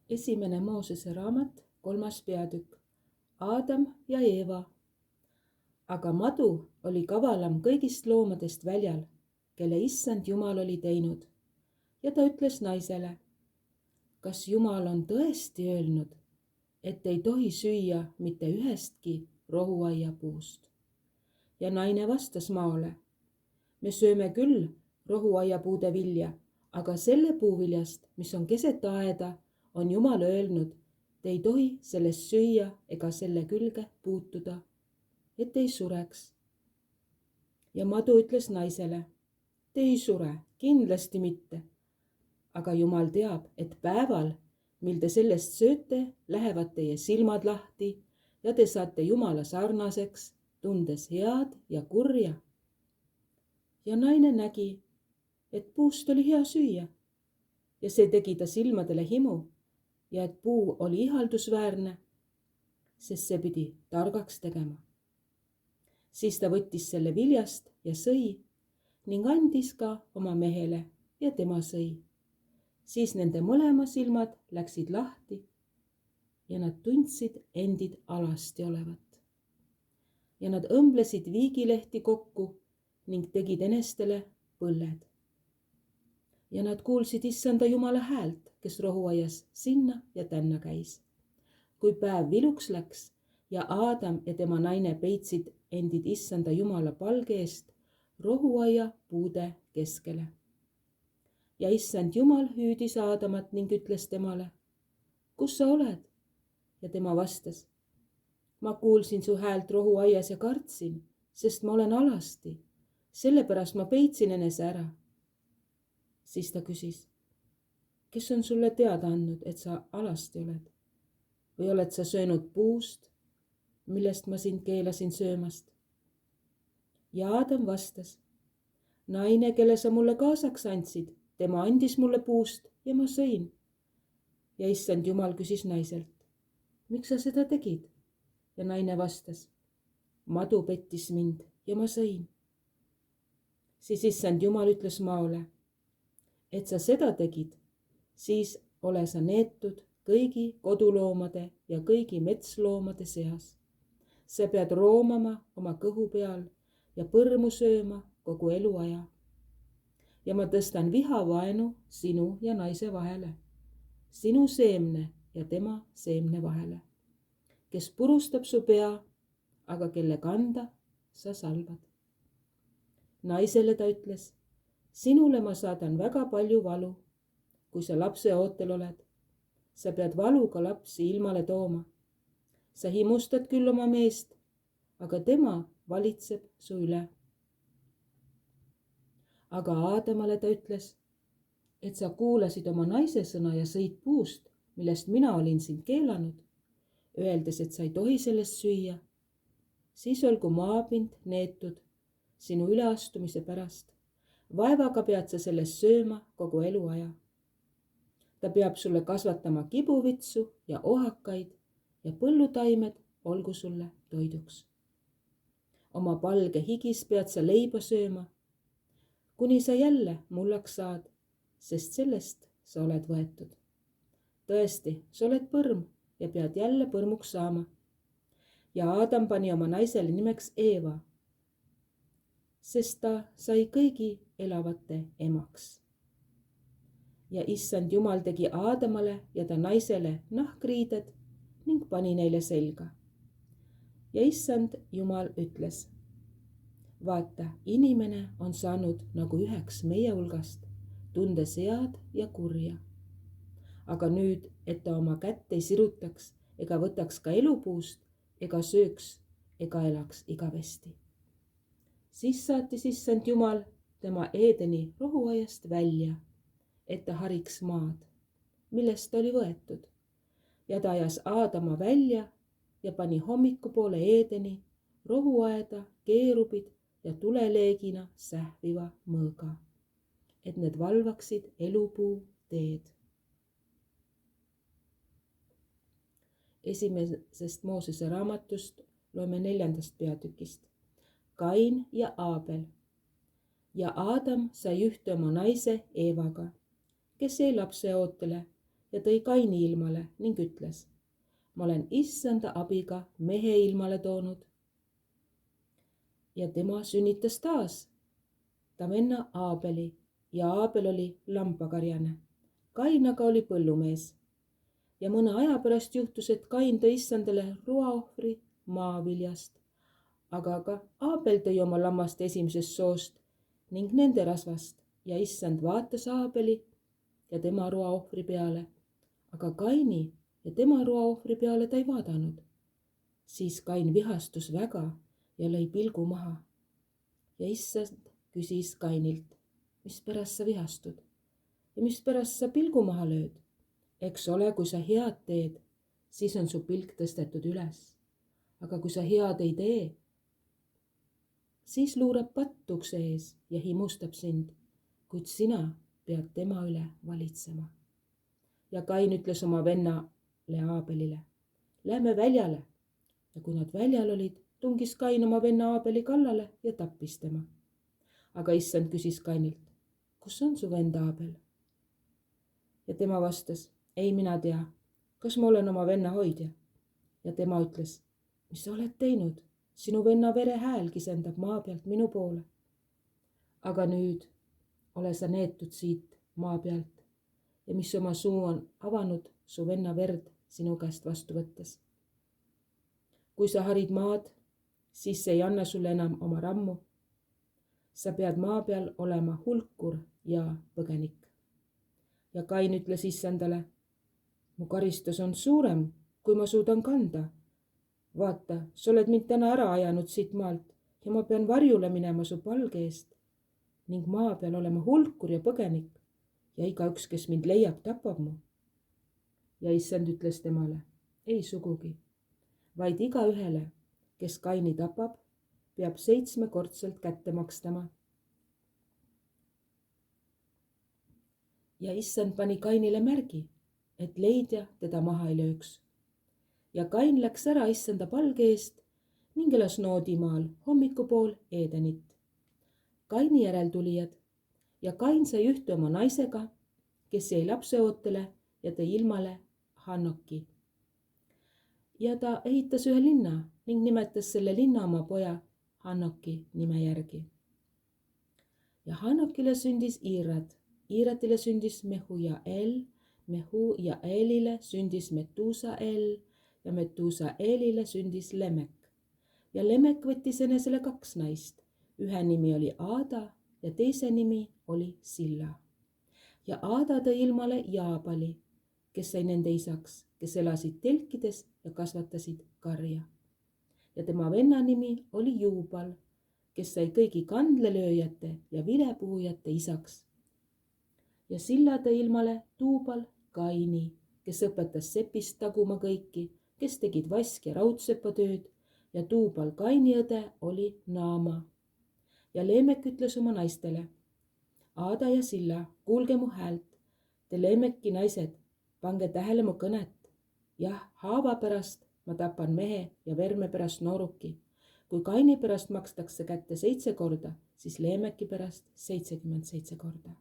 Esimene Moosese raamat, 3. peatükk. Aadam ja Eeva. Aga madu oli kavalam kõigist loomadest väljal, kelle issand Jumal oli teinud. Ja ta ütles naisele: kas Jumal on tõesti öelnud, et ei tohi süüa mitte ühestki rohuaia puust? Ja naine vastas maole: me sööme küll rohuaiapuude vilja, aga selle puuviljast, mis on keset aeda, on Jumal öelnud, te ei tohi sellest süüa ega selle külge puutuda, et ei sureks. Ja madu ütles naisele: te ei sure, kindlasti mitte. Aga Jumal teab, et päeval, mil te sellest sööte, lähevad teie silmad lahti ja te saate Jumala sarnaseks, tundes head ja kurja. Ja naine nägi, et puust oli hea süüa ja see tegi ta silmadele himu ja et puu oli ihaldusväärne, sest see pidi targaks tegema. Siis ta võttis selle viljast ja sõi ning andis ka oma mehele ja tema sõi. Siis nende mõlema silmad läksid lahti ja nad tundsid endid alasti olevat. Ja nad õmblesid viigilehti kokku ning tegid enestele põlled. Ja nad kuulsid issanda Jumala häält, kes rohuaias sinna ja tänna käis. Kui päev viluks läks ja Aadam ja tema naine peitsid endid issanda Jumala palge eest rohuaia puude keskele. Ja issand Jumal hüüdis Aadamat ning ütles temale: kus sa oled? Ja tema vastas: ma kuulsin su häält rohuaias ja kartsin, sest ma olen alasti, sellepärast ma peitsin enese ära. Siis ta küsis: kes on sulle teada andnud, et sa alasti oled? Või oled sa söönud puust, millest ma sind keelasin söömast? Ja Aadam vastas: naine, kelle sa mulle kaasaks andsid, tema andis mulle puust ja ma sõin. Ja issand Jumal küsis naiselt: miks sa seda tegid? Ja naine vastas: madu pettis mind ja ma sõin. Siis issand Jumal ütles maole: et sa seda tegid, siis ole sa neetud kõigi koduloomade ja kõigi metsloomade seas. Sa pead roomama oma kõhu peal ja põrmu sööma kogu eluaja. Ja ma tõstan vihavaenu sinu ja naise vahele, sinu seemne ja tema seemne vahele, kes purustab su pea, aga kelle kanda sa salvad. Naisele ta ütles: sinule ma saadan väga palju valu, kui sa lapse ootel oled. Sa pead valuga lapsi ilmale tooma. Sa himustad küll oma meest, aga tema valitseb su üle. Aga Aadamale ta ütles: et sa kuulasid oma naise sõna ja sõid puust, millest mina olin sind keelanud, öeldes, et sa ei tohi sellest süüa. Siis olgu maapind neetud sinu üleastumise pärast. Vaevaga pead sa sellest sööma kogu eluaja. Ta peab sulle kasvatama kibuvitsu ja ohakaid ja põllutaimed olgu sulle toiduks. Oma palge higis pead sa leiba sööma, kuni sa jälle mullaks saad, sest sellest sa oled võetud. Tõesti, sa oled põrm ja pead jälle põrmuks saama. Ja Aadam pani oma naisele nimeks Eeva, sest ta sai kõigi elavate emaks. Ja issand Jumal tegi Aadamale ja ta naisele nahkriided ning pani neile selga. Ja issand Jumal ütles: vaata, inimene on saanud nagu üheks meie hulgast, tundes head ja kurja. Aga nüüd, et ta oma kätt ei sirutaks ega võtaks ka elupuust ega sööks ega elaks igavesti. Siis saatis issand Jumal tema Eedeni rohuaiast välja, et ta hariks maad, millest ta oli võetud. Ja ta ajas Aadama välja ja pani hommikupoole Eedeni rohuaeda keerubid ja tuleleegina sähviva mõõga, et need valvaksid elupuu teed. Esimesest Moosese raamatust loeme 4. peatükist. Kain ja Aabel. Ja Aadam sai ühte oma naise Eevaga, kes jäi lapse ootele ja tõi Kaini ilmale ning ütles: ma olen issanda abiga mehe ilmale toonud. ja tema sünnitas taas ta venna Aabeli ja Aabel oli lambakarjane. Kain aga oli põllumees. ja mõne aja pärast juhtus, et Kain tõi issandale roaohvri maaviljast, aga ka Aabel tõi oma lammaste esimesest soost ning nende rasvast ja issand vaatas Aabeli ja tema roaohvri peale, aga Kaini ja tema roaohvri peale ta ei vaadanud. siis Kain vihastus väga ja lõi pilgu maha. ja issand küsis Kainilt: mispärast sa vihastud ja mispärast sa pilgu maha lööd? eks ole, kui sa head teed, siis on su pilk tõstetud üles. aga kui sa head ei tee, siis luurab patt ukse ees ja himustab sind, kuid sina pead tema üle valitsema. ja Kain ütles oma vennale Aabelile: lähme väljale. ja kui nad väljal olid, tungis Kain oma venna Aabeli kallale ja tappis tema. aga issand küsis Kainilt: kus on su vend Aabel? ja tema vastas: ei mina tea, kas ma olen oma venna hoidja. ja tema ütles: mis sa oled teinud? sinu venna vere hääl kisendab maa pealt minu poole. aga nüüd ole sa neetud siit maa pealt ja mis oma suu on avanud su venna verd sinu käest vastu võttes. kui sa harid maad, siis see ei anna sulle enam oma rammu. sa pead maa peal olema hulkur ja põgenik. ja Kain ütles issandale: mu karistus on suurem, kui ma suudan kanda. vaata, sa oled mind täna ära ajanud siit maalt ja ma pean varjule minema su palge eest ning maa peal olema hulkur ja põgenik ja igaüks, kes mind leiab, tapab mu. ja issand ütles temale: ei sugugi, vaid igaühele, kes Kaini tapab, peab 7-kordselt kätte makstama. ja issand pani Kainile märgi, et leidja teda maha ei lööks. ja Kain läks ära issanda palge eest ning elas Noodimaal hommikupool Edenit. Kaini järeltulijad ja Kain sai ühte oma naisega, kes jäi lapseootele ja tõi ilmale Hanoki. ja ta ehitas ühe linna ning nimetas selle linna oma poja Hanoki nime järgi. ja Hanokile sündis Iirad, Iiratile sündis Mehujael, Mehujaelile sündis Metuusael ja Metuusaelile sündis Lemek. ja Lemek võttis enesele 2 naist, ühe nimi oli Aada ja teise nimi oli Silla. ja Aada tõi ilmale Jaabali, kes sai nende isaks, kes elasid telkides ja kasvatasid karja. ja tema venna nimi oli Juubal, kes sai kõigi kandlelööjate ja vilepuhujate isaks. ja Silla tõi ilmale Tuubal Kaini, kes õpetas sepist taguma kõiki, kes tegid vask- ja raudsepatööd, ja Tuubal Kaini õde oli Naama. ja Leemek ütles oma naistele: Aada ja Silla, kuulge mu häält. Te Leemeki naised, pange tähele mu kõnet. jah, haava pärast ma tapan mehe ja verme pärast nooruki. kui Kaini pärast makstakse kätte 7 korda, siis Leemeki pärast 77 korda.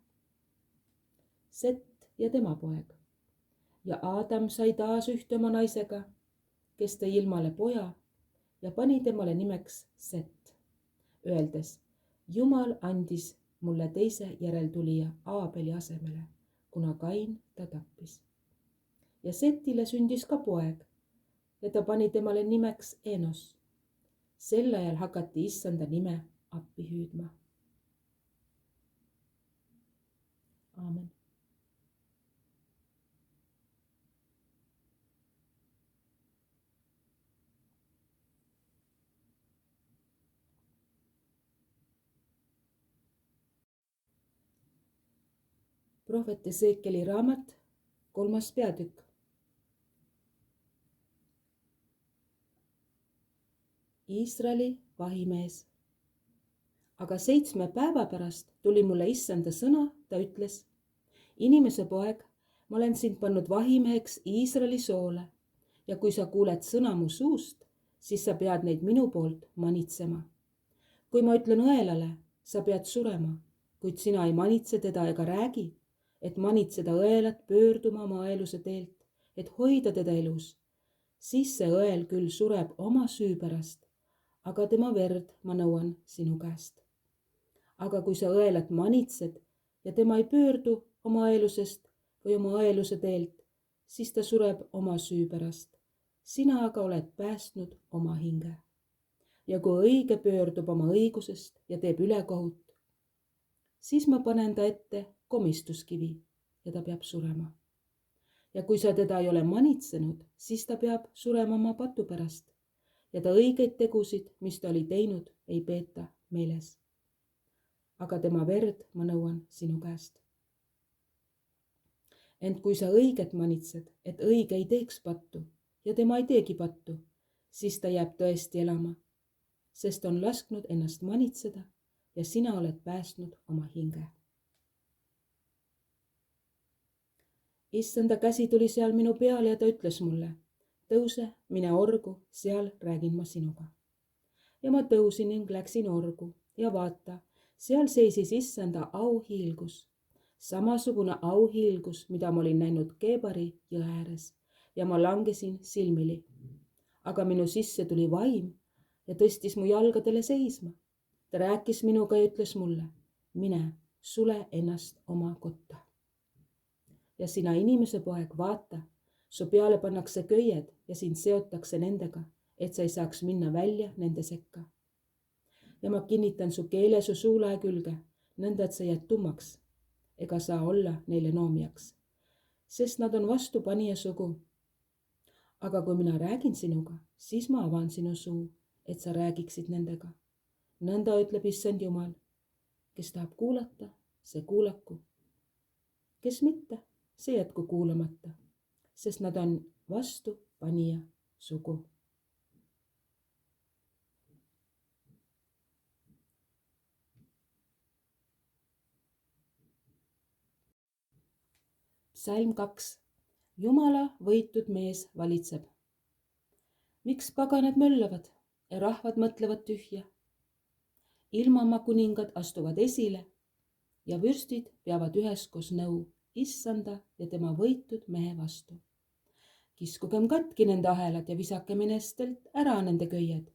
Sett ja tema poeg. ja Aadam sai taas ühte oma naisega, kes tõi ilmale poja ja pani temale nimeks Sett, öeldes: Jumal andis mulle teise järeltulija Aabeli asemele, kuna Kain ta tappis. ja Setile sündis ka poeg ja ta pani temale nimeks Enos. sel ajal hakati issanda nime appi hüüdma. Aamen. prohvet Esekieli raamat, 3. peatükk. Iisraeli vahimees. aga 7 päeva pärast tuli mulle issanda sõna, ta ütles: inimese poeg, ma olen sind pannud vahimeheks Iisraeli soole ja kui sa kuuled sõna mu suust, siis sa pead neid minu poolt manitsema. kui ma ütlen õelale, sa pead surema, kuid sina ei manitse teda ega räägi, et manitseda õelat pöörduma oma õeluse teelt, et hoida teda elus, siis see õel küll sureb oma süü pärast, aga tema verd ma nõuan sinu käest. Aga kui sa õelat manitsed ja tema ei pöördu oma õelusest või oma õeluse teelt, siis ta sureb oma süü pärast. Sina aga oled päästnud oma hinge. Ja kui õige pöördub oma õigusest ja teeb ülekohut, siis ma panen ta ette komistuskivi ja ta peab surema. Ja kui sa teda ei ole manitsenud, siis ta peab surema oma patu pärast ja ta õigeid tegusid, mis ta oli teinud, ei peeta meeles. Aga tema verd ma nõuan sinu käest. Ent kui sa õiget manitsed, et õige ei teeks pattu ja tema ei teegi pattu, siis ta jääb tõesti elama, sest on lasknud ennast manitseda ja sina oled päästnud oma hinge. Issanda käsi tuli seal minu peale ja ta ütles mulle, tõuse, mine orgu, seal räägin ma sinuga. Ja ma tõusin ning läksin orgu ja vaata, seal seisis issanda auhiilgus, samasugune auhiilgus, mida ma olin näinud Keebari jõe ääres ja ma langesin silmili. Aga minu sisse tuli vaim ja tõstis mu jalgadele seisma. Ta rääkis minuga ja ütles mulle, mine, sule ennast oma kotta. Ja sina inimese poeg, vaata, su peale pannakse köied ja sind seotakse nendega, et sa ei saaks minna välja nende sekka. Ja ma kinnitan su keele su suulae külge, nõnda et sa jääd tummaks, ega saa olla neile noomijaks, sest nad on vastupanija sugu. Aga kui mina räägin sinuga, siis ma avan sinu suu, et sa räägiksid nendega. Nõnda ütleb issand Jumal, kes tahab kuulata, see kuulaku. Kes mitte, see jätku kuulamata, sest nad on vastupanija sugu. Psalm 2. Jumala võitud mees valitseb. Miks paganad möllavad ja rahvad mõtlevad tühja? Ilmamaa kuningad astuvad esile ja vürstid peavad üheskoos nõu issanda ja tema võitud mehe vastu. Kiskugem katki nende ahelad ja visakem enestelt ära nende köied,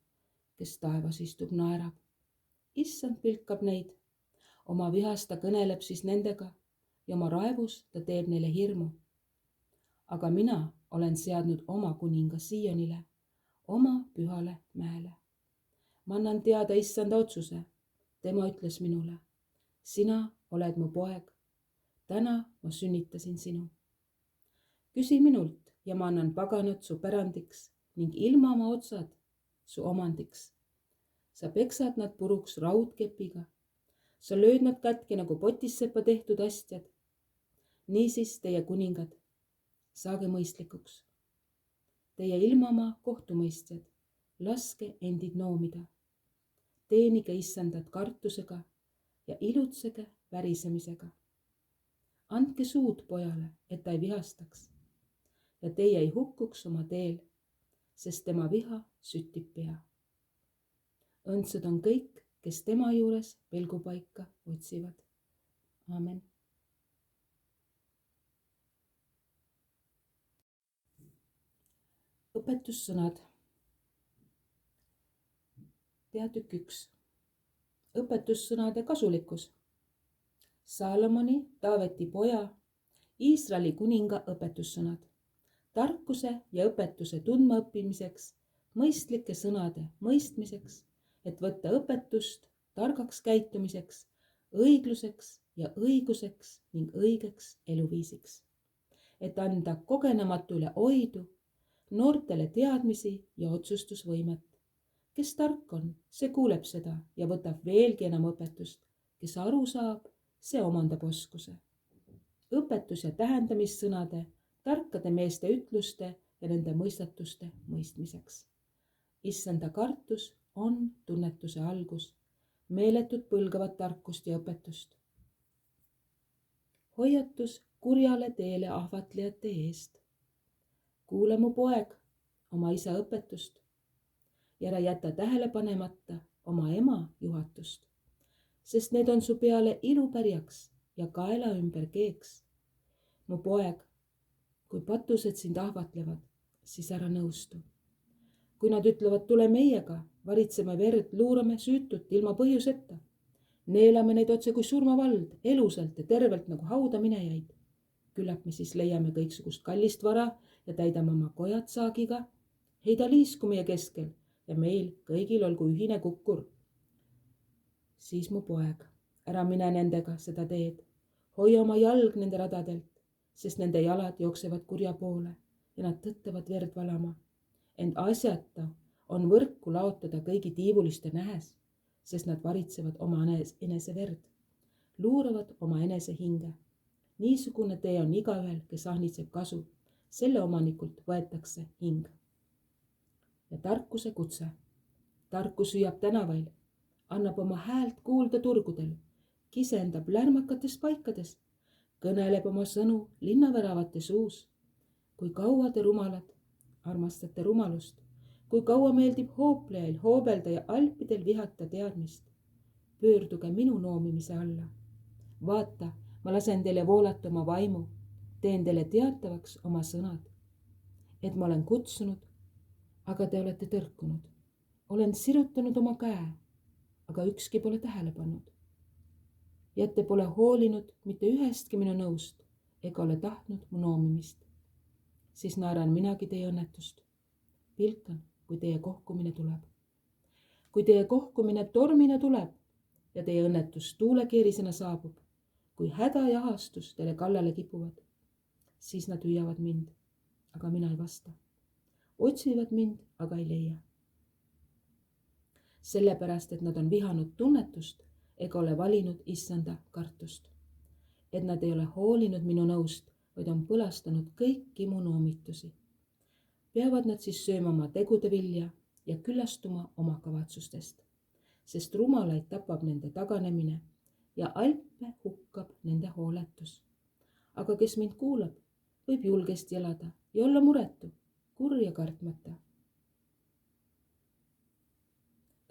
kes taevas istub naerab. Issand pilkab neid, oma vihas ta kõneleb siis nendega ja oma raevus ta teeb neile hirmu. Aga mina olen seadnud oma kuninga Sionile, oma pühale mäele. Ma annan teada issanda otsuse. Tema ütles minule, sina oled mu poeg. Täna ma sünnitasin sinu. Küsi minult ja ma annan paganad su pärandiks ning ilmamaa otsad su omandiks. Sa peksad nad puruks raudkepiga. Sa lööd nad katki nagu potissepa tehtud astjad. Niisiis teie kuningad, saage mõistlikuks. Teie ilmamaa kohtumõistjad, laske endid noomida. Teenige issandat kartusega ja ilutsege värisemisega. Andke suud pojale, et ta ei vihastaks ja teie ei hukkuks oma teel, sest tema viha süttib pea. Õndsad on kõik, kes tema juures pelgupaika otsivad. Aamen. Õpetussõnad. Peatükk 1. Õpetussõnade kasulikkus. Saalomoni, Taaveti poja, Iisraeli kuninga õpetussõnad. Tarkuse ja õpetuse tundmaõppimiseks, mõistlike sõnade mõistmiseks, et võtta õpetust targaks käitumiseks, õigluseks ja õiguseks ning õigeks eluviisiks. Et anda kogenematule oidu, noortele teadmisi ja otsustusvõimet. Kes tark on, see kuuleb seda ja võtab veelgi enam õpetust. Kes aru saab, see omandab oskuse. Õpetus ja tähendamissõnade, tarkade meeste ütluste ja nende mõistatuste mõistmiseks. Issanda kartus on tunnetuse algus. Meeletud põlgavad tarkust ja õpetust. Hoiatus kurjale teele ahvatlejate eest. Kuule mu poeg, oma isa õpetust. Ja ära jäta tähele panemata oma ema juhatust, sest need on su peale ilupärjaks ja kaela ümber keeks. mu poeg, kui patused sind ahvatlevad, siis ära nõustu. Kui nad ütlevad, tule meiega, varitseme verd, luurame süütut ilma põhjuseta. Neelame neid otse kui surmavald, elusalt ja tervelt nagu hauda minejaid. Küllap me siis leiame kõiksugust kallist vara ja täidame oma kojad saagiga. Heida liisku meie keskel ja meil kõigil olgu ühine kukkur. Siis mu poeg, ära mine nendega seda teed. Hoia oma jalg nende radadelt, sest nende jalad jooksevad kurja poole ja nad tõttavad verd valama. Ent asjata on võrku laotada kõigi tiivuliste nähes, sest nad varitsevad oma enese verd, luuravad oma enese hinge. Niisugune tee on igaühel, kes ahnitseb kasu, selle omanikult võetakse hing. Ja tarkuse kutse. Tarkus hüüab tänavail, annab oma häält kuulda turgudel, kisendab lärmakates paikades, kõneleb oma sõnu linnaväravate suus. Kui kaua te rumalad, armastate rumalust, kui kaua meeldib hooplejail hoobelda ja alpidel vihata teadmist. Pöörduge minu noomimise alla. Vaata, ma lasen teile voolata oma vaimu, teen teile teatavaks oma sõnad. Et ma olen kutsunud, aga te olete tõrkunud. Olen sirutanud oma käe, aga ükski pole tähele pannud. Ja te pole hoolinud mitte ühestki minu nõust ega ole tahtnud mu noomimist. Siis naeran minagi teie õnnetust. Pilkan, kui teie kohkumine tuleb. Kui teie kohkumine tormina tuleb ja teie õnnetus tuulekeerisena saabub, kui häda ja ahastus teile kallale kipuvad, siis nad hüüavad mind, aga mina ei vasta. Otsivad mind, aga ei leia. Sellepärast, et nad on vihanud tunnetust ega ole valinud issanda kartust. Et nad ei ole hoolinud minu nõust, vaid on põlastanud kõiki mu noomitusi. Peavad nad siis sööma oma tegude vilja ja küllastuma oma kavatsustest, sest rumalaid tapab nende taganemine ja alpe hukkab nende hooletus. Aga kes mind kuulab, võib julgesti elada ja olla muretu, kurja kartmata.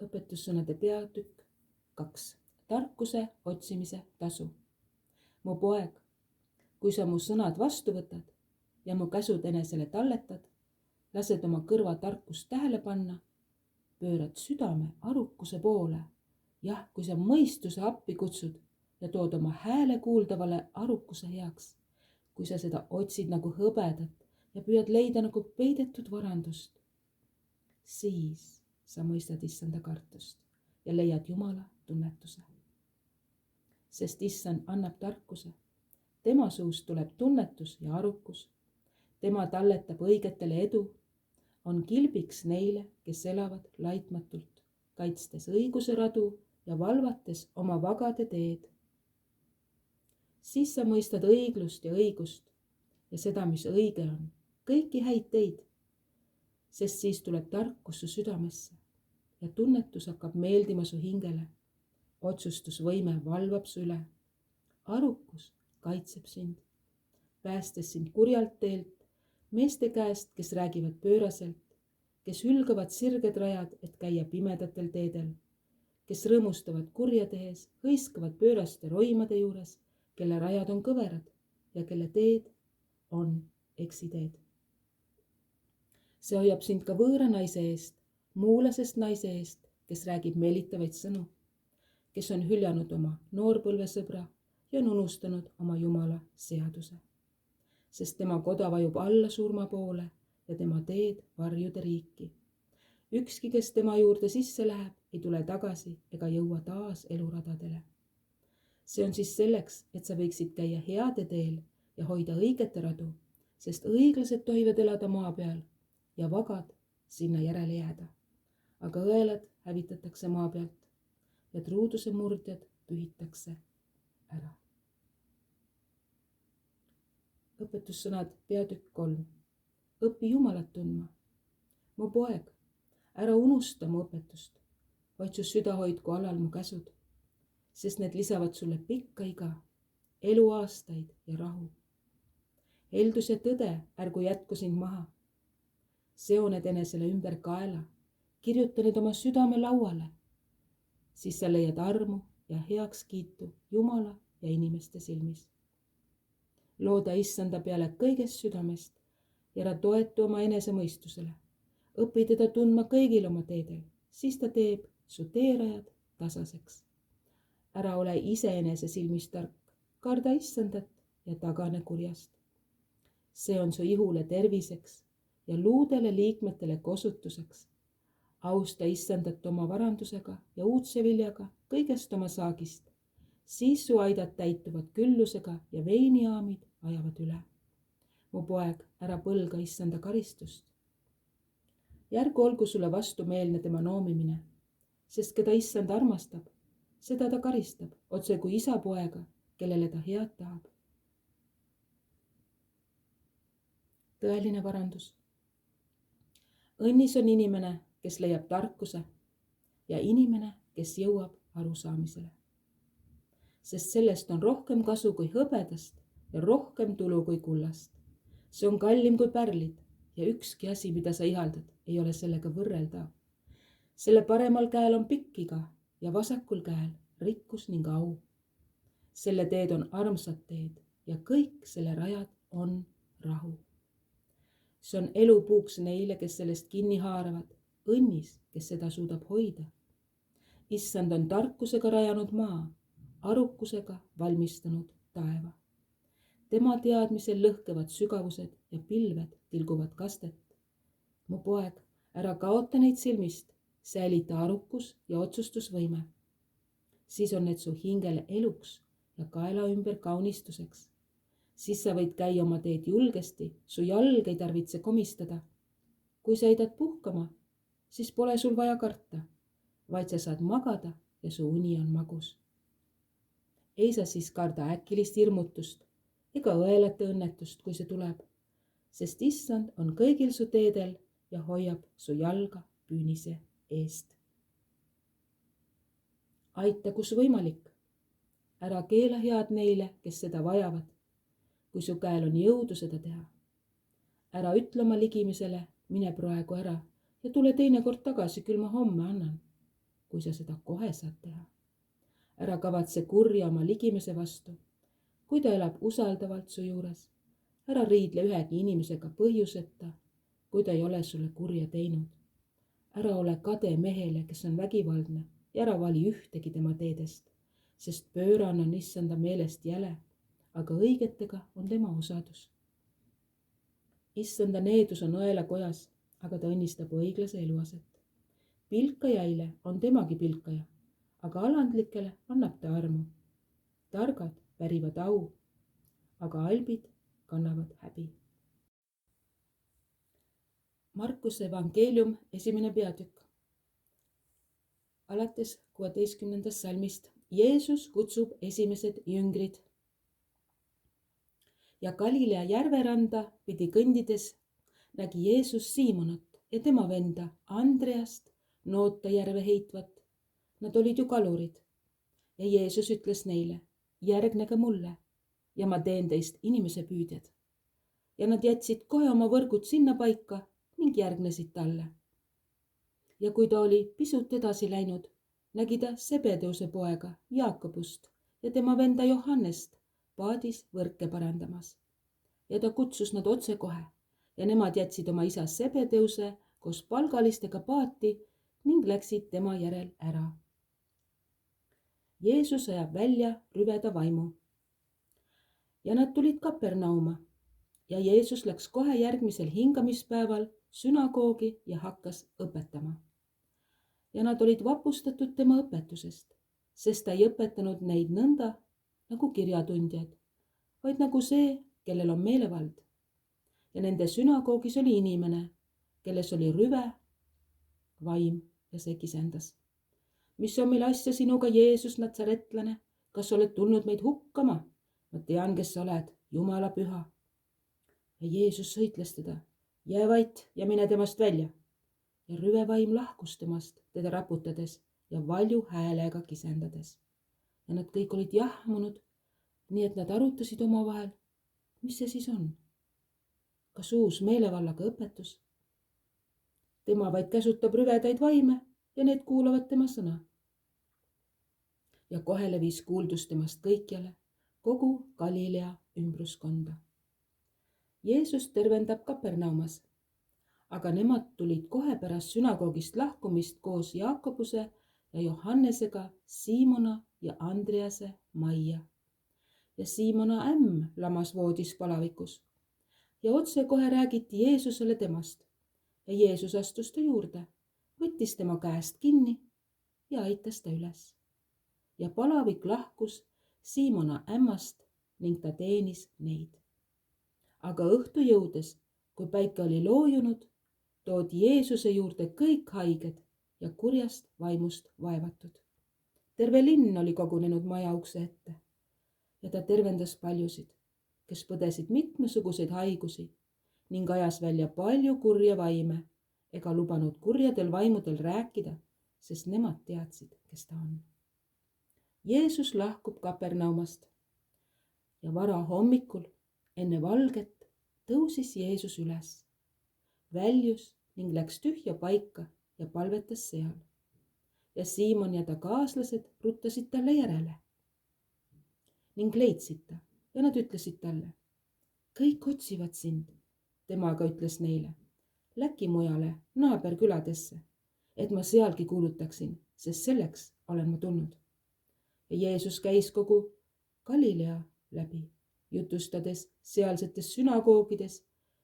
Õpetussõnade peatükk 2. Tarkuse otsimise tasu. Mu poeg, kui sa mu sõnad vastu võtad ja mu käsud enesele talletad, lased oma kõrva tarkust tähele panna, pöörad südame arukuse poole. Jah, kui sa mõistuse appi kutsud ja tood oma hääle kuuldavale arukuse heaks, kui sa seda otsid nagu hõbedat ja püüad leida nagu peidetud varandust, siis sa mõistad issanda kartust ja leiad Jumala tunnetuse. Sest issand annab tarkuse, tema suust tuleb tunnetus ja arukus, tema talletab õigetele edu, on kilbiks neile, kes elavad laitmatult, kaitstes õiguse radu ja valvates oma vagade teed. Siis sa mõistad õiglust ja õigust ja seda, mis õige on, kõiki häid teid, sest siis tuleb tarkus su südamesse ja tunnetus hakkab meeldima su hingele. Otsustusvõime valvab su üle. Arukus kaitseb sind, päästes sind kurjalt teelt, meeste käest, kes räägivad pööraselt, kes hülgavad sirged rajad, et käia pimedatel teedel, kes rõõmustavad kurja tehes, hõiskavad pööraste roimade juures, kelle rajad on kõverad ja kelle teed on eksiteed. See hoiab sind ka võõra naise eest, muulasest naise eest, kes räägib meelitavaid sõnu, kes on hüljanud oma noorpõlvesõbra ja on unustanud oma Jumala seaduse. Sest tema koda vajub alla surma poole ja tema teed varjude riiki. Ükski, kes tema juurde sisse läheb, ei tule tagasi ega jõua taas eluradadele. See on siis selleks, et sa võiksid käia heade teel ja hoida õigete radu, sest õiglased tohivad elada maa peal ja vagad sinna järele jääda. Aga õelad hävitatakse maa pealt ja truuduse murdjad pühitakse ära. Õpetussõnad peatükk 3. Õpi Jumalat tundma. Mu poeg, ära unusta mu õpetust, vaid su süda hoidku alal mu käsud, sest need lisavad sulle pikka iga, eluaastaid ja rahu. Heldus ja tõde ärgu jätku sind maha. Seo need enesele ümber kaela, kirjuta need oma südame lauale, siis sa leiad armu ja heakskiitu Jumala ja inimeste silmis. looda issanda peale kõigest südamest ja ära toetu oma enesemõistusele. õpi teda tundma kõigil oma teedel, siis ta teeb su teerajad tasaseks. ära ole iseenese silmis tark, karda issandat ja tagane kurjast. see on su ihule terviseks ja luudele liikmetele kosutuseks. austa issandat oma varandusega ja uudse viljaga kõigest oma saagist. siis su aidad täituvad küllusega ja veiniaamid ajavad üle. mu poeg, ära põlga issanda karistust. ja ärgu olgu sulle vastumeelne tema noomimine, sest keda issand armastab, seda ta karistab, otse kui isa poega, kellele ta head tahab. tõeline varandus. õnnis on inimene, kes leiab tarkuse ja inimene, kes jõuab arusaamisele. sest sellest on rohkem kasu kui hõbedast ja rohkem tulu kui kullast. see on kallim kui pärlid ja ükski asi, mida sa ihaldad, ei ole sellega võrreldav. selle paremal käel on pikk iga ja vasakul käel rikkus ning au. selle teed on armsad teed ja kõik selle rajad on rahu. see on elupuuks neile, kes sellest kinni haaravad, õnnis, kes seda suudab hoida. issand on tarkusega rajanud maa, arukusega valmistanud taeva. tema teadmisel lõhkevad sügavused ja pilved tilguvad kastet. mu poeg, ära kaota neid silmist, säilita arukus ja otsustusvõime. siis on need su hingele eluks ja kaela ümber kaunistuseks. siis sa võid käia oma teed julgesti, su jalg ei tarvitse komistada. kui sa heidad puhkama, siis pole sul vaja karta, vaid sa saad magada ja su uni on magus. ei sa siis karda äkilist hirmutust ega õelate õnnetust, kui see tuleb, sest issand on kõigil su teedel ja hoiab su jalga püünise eest. aita, kus võimalik. ära keela head neile, kes seda vajavad, kui su käel on jõudu seda teha. ära ütle oma ligimisele, mine praegu ära ja tule teinekord tagasi, küll ma homme annan, kui sa seda kohe saad teha. ära kavatse kurja oma ligimese vastu, kui ta elab usaldavalt su juures. ära riidle ühegi inimesega põhjuseta, kui ta ei ole sulle kurja teinud. ära ole kade mehele, kes on vägivaldne ja ära vali ühtegi tema teedest, sest pöörane on issanda meelest jäle, aga õigetega on tema osadus. issanda needus on õelakojas, aga ta õnnistab õiglase eluaset. pilkajaile on temagi pilkaja, aga alandlikele annab ta armu. targad pärivad au, aga albid kannavad häbi. Markuse evangeelium 1. peatükk. alates 16. salmist. Jeesus kutsub esimesed jüngrid. ja Galilea järveranda pidi kõndides nägi Jeesus Siimonat ja tema venda Andreast noota järve heitvat. Nad olid ju kalurid. ja Jeesus ütles neile, järgnege mulle ja ma teen teist inimesepüüdjad. ja nad jätsid kohe oma võrgud sinna paika ning järgnesid talle. ja kui ta oli pisut edasi läinud, nägi ta Sebedeuse poega Jaakobust ja tema venda Johannest paadis võrke parandamas. ja ta kutsus nad otsekohe ja nemad jätsid oma isa Sebedeuse koos palgalistega paati ning läksid tema järel ära. Jeesus ajab välja rüveda vaimu. ja nad tulid Kapernauma ja Jeesus läks kohe järgmisel hingamispäeval sünagoogi ja hakkas õpetama. ja nad olid vapustatud tema õpetusest, sest ta ei õpetanud neid nõnda nagu kirjatundjad, vaid nagu see, kellel on meelevald. ja nende sünagoogis oli inimene, kelles oli rüve vaim ja see kisendas. mis on meil asja sinuga, Jeesus natsaretlane, kas oled tulnud meid hukkama? ma tean, kes sa oled, Jumala püha. ja Jeesus sõitles teda, jää vait ja mine temast välja. ja rüvevaim lahkus temast, teda raputades ja valju häälega kisendades. ja nad kõik olid jahmunud, nii et nad arutasid omavahel, mis see siis on? kas uus meelevallaga õpetus? tema vaid käsutab rüvedaid vaime ja need kuulavad tema sõna. ja kohe levis kuuldus temast kõikjale, kogu Galilea ümbruskonda. Jeesus tervendab Kapernaumas, aga nemad tulid kohe pärast sünagoogist lahkumist koos Jaakobuse ja Johannesega Siimona ja Andrease majja. Ja Siimona ämm lamas voodis palavikus ja otsekohe räägiti Jeesusele temast ja Jeesus astus ta juurde, võttis tema käest kinni ja aitas ta üles. Ja palavik lahkus Siimona ämmast ning ta teenis neid. Aga õhtu jõudes, kui päike oli loojunud, toodi Jeesuse juurde kõik haiged ja kurjast vaimust vaevatud. Terve linn oli kogunenud maja ukse ette ja ta tervendas paljusid, kes põdesid mitmesuguseid haigusi ning ajas välja palju kurja vaime ega lubanud kurjadel vaimudel rääkida, sest nemad teadsid, kes ta on. Jeesus lahkub Kapernaumast ja varahommikul enne valget tõusis Jeesus üles, väljus ning läks tühja paika ja palvetas seal. Ja Siimon ja ta kaaslased ruttasid talle järele ning leidsid ta ja nad ütlesid talle, kõik otsivad sind. Tema aga ütles neile, läki mujale naaberküladesse, et ma sealgi kuulutaksin, sest selleks olen ma tulnud. Ja Jeesus käis kogu Galilea läbi, jutustades sealsetes sünagoogides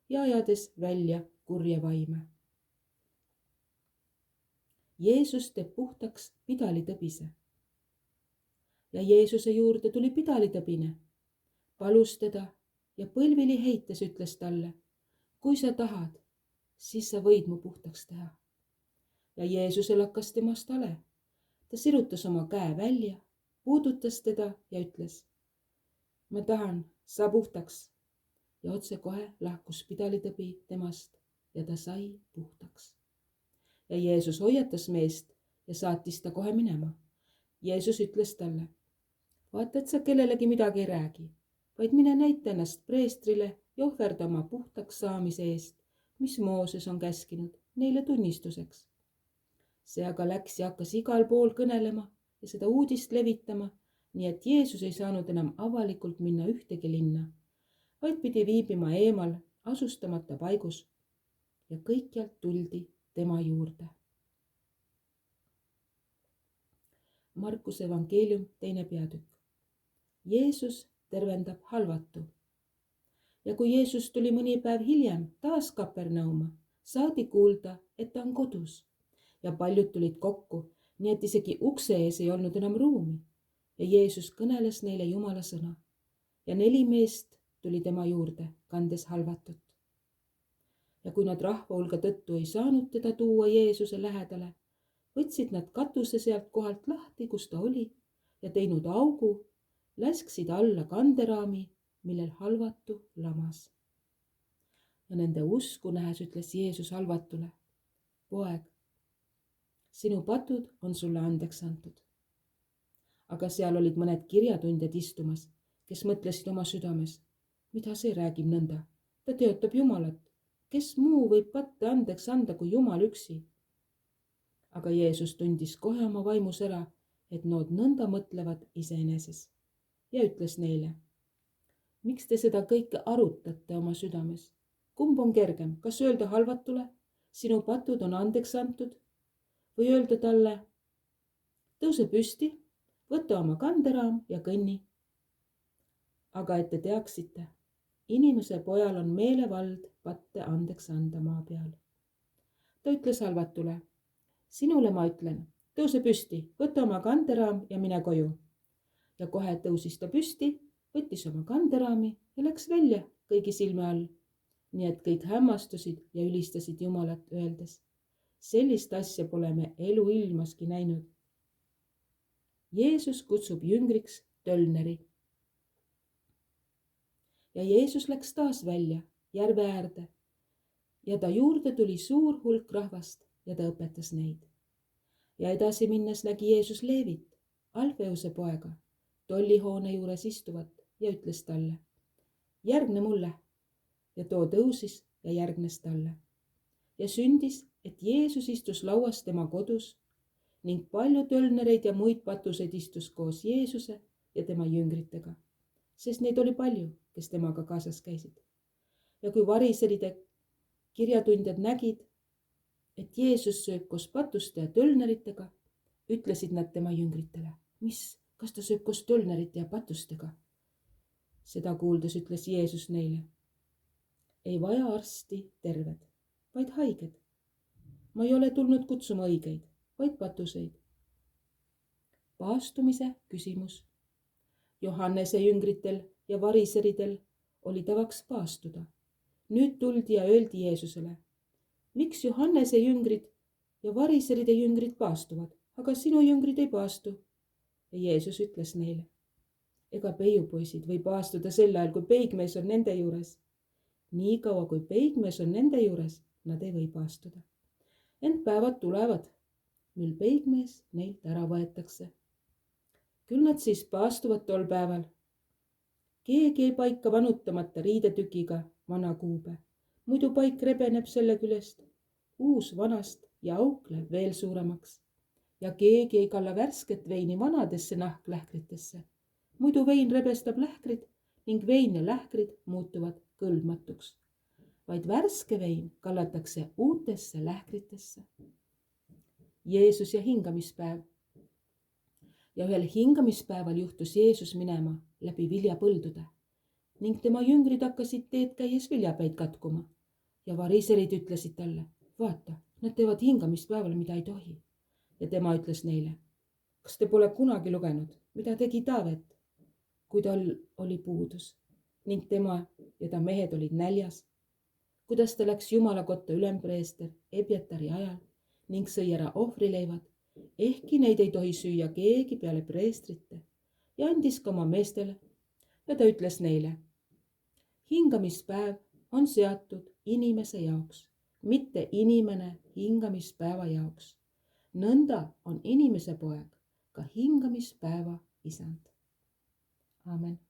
ja ajades välja kurje vaime. Jeesus teeb puhtaks pidalitõbise. Ja Jeesuse juurde tuli pidalitõbine, palus teda ja põlvili heites ütles talle, kui sa tahad, siis sa võid mu puhtaks teha. Ja Jeesusel hakkas temast hale. Ta sirutas oma käe välja, puudutas teda ja ütles, ma tahan, saa puhtaks. Ja otsekohe lahkus pidalitõbi temast ja ta sai puhtaks. Ja Jeesus hoiatas meest ja saatis ta kohe minema. Jeesus ütles talle, vaata, et sa kellelegi midagi ei räägi, vaid mine näita ennast preestrile ja ohverda oma puhtaks saamise eest, mis Mooses on käskinud neile tunnistuseks. See aga läks ja hakkas igal pool kõnelema ja seda uudist levitama, nii et Jeesus ei saanud enam avalikult minna ühtegi linna, vaid pidi viibima eemal asustamata paigus ja kõikjalt tuldi tema juurde. Markuse evangeelium 2. peatükk. Jeesus tervendab halvatu. Ja kui Jeesus tuli mõni päev hiljem taas Kapernauma, saadi kuulda, et ta on kodus ja paljud tulid kokku, nii et isegi ukse ees ei olnud enam ruumi. Ja Jeesus kõneles neile Jumala sõna ja 4 meest tuli tema juurde, kandes halvatut. Ja kui nad rahva hulga tõttu ei saanud teda tuua Jeesuse lähedale, võtsid nad katuse sealt kohalt lahti, kus ta oli, ja teinud augu, läsksid alla kanderaami, millel halvatu lamas. Ja nende usku nähes ütles Jeesus halvatule, poeg, sinu patud on sulle andeks antud. Aga seal olid mõned kirjatundjad istumas, kes mõtlesid oma südames, mida see räägib nõnda, ta teotab Jumalat, kes muu võib patte andeks anda kui Jumal üksi. Aga Jeesus tundis kohe oma vaimus ära, et nood nõnda mõtlevad iseeneses ja ütles neile, miks te seda kõike arutate oma südames? Kumb on kergem, kas öelda halvatule, sinu patud on andeks antud, või öelda talle, tõuse püsti, võta oma kanderaam ja kõnni. Aga et te teaksite, inimese pojal on meelevald patte andeks anda maa peal. Ta ütles halvatule, sinule ma ütlen, tõuse püsti, võta oma kanderaam ja mine koju. Ja kohe tõusis ta püsti, võttis oma kanderaami ja läks välja kõigi silme all. Nii et kõik hämmastusid ja ülistasid Jumalat öeldes, sellist asja pole me eluilmaski näinud. Jeesus kutsub jüngriks tölneri. Ja Jeesus läks taas välja järve äärde ja ta juurde tuli suur hulk rahvast ja ta õpetas neid. Ja edasi minnes nägi Jeesus Leevit, Alfeuse poega, tollihoone juures istuvat ja ütles talle, järgne mulle. Ja too tõusis ja järgnes talle. Ja sündis, et Jeesus istus lauas tema kodus ning palju tölnereid ja muid patuseid istus koos Jeesuse ja tema jüngritega. sest neid oli palju, kes temaga kaasas käisid. ja kui variseride kirjatundjad nägid, et Jeesus sööb koos patuste ja tölneritega, ütlesid nad tema jüngritele: kas ta sööb koos tölnerite ja patustega? seda kuuldes ütles Jeesus neile: ei vaja arsti terved, vaid haiged. ma ei ole tulnud kutsuma õigeid, vaid patuseid. Paastumise küsimus. Johannese jüngritel ja variseridel oli tavaks paastuda. Nüüd tuldi ja öeldi Jeesusele: miks Johannese jüngrid ja variseride jüngrid paastuvad, aga sinu jüngrid ei paastu? ja Jeesus ütles neile: ega peiupoisid või paastuda sel ajal, kui peigmees on nende juures. Nii kaua, kui peigmees on nende juures, nad ei või paastuda. Ent päevad tulevad, mil peigmees neilt ära võetakse. Küll nad siis paastuvad tol päeval. Keegi ei paika vanutamata riidetükiga vana kuube, muidu paik rebeneb selle küljest, uus vanast ja auk läheb veel suuremaks. ja keegi ei kalla värsket veini vanadesse nahklähkritesse, muidu vein rebestab lähkrid ning vein ja lähkrid muutuvad kõlbmatuks, vaid värske vein kallatakse uutesse lähkritesse. Jeesus ja hingamispäev. ja ühel hingamispäeval juhtus Jeesus minema läbi viljapõldude ning tema jüngrid hakkasid teed käies viljapäid katkuma ja variserid ütlesid talle: vaata, nad teevad hingamispäeval, mida ei tohi. ja tema ütles neile: kas te pole kunagi lugenud, mida tegi Taavet, kui tal oli puudus ning tema ja ta mehed olid näljas, kuidas ta läks Jumala kotta ülempreester Ebjatari ajal ning sõi ära ohvrileivad, ehkki neid ei tohi süüa keegi peale preestrite, ja andis ka oma meestele. ja ta ütles neile: hingamispäev on seatud inimese jaoks, mitte inimene hingamispäeva jaoks. nõnda on inimese poeg ka hingamispäeva isand. Aamen.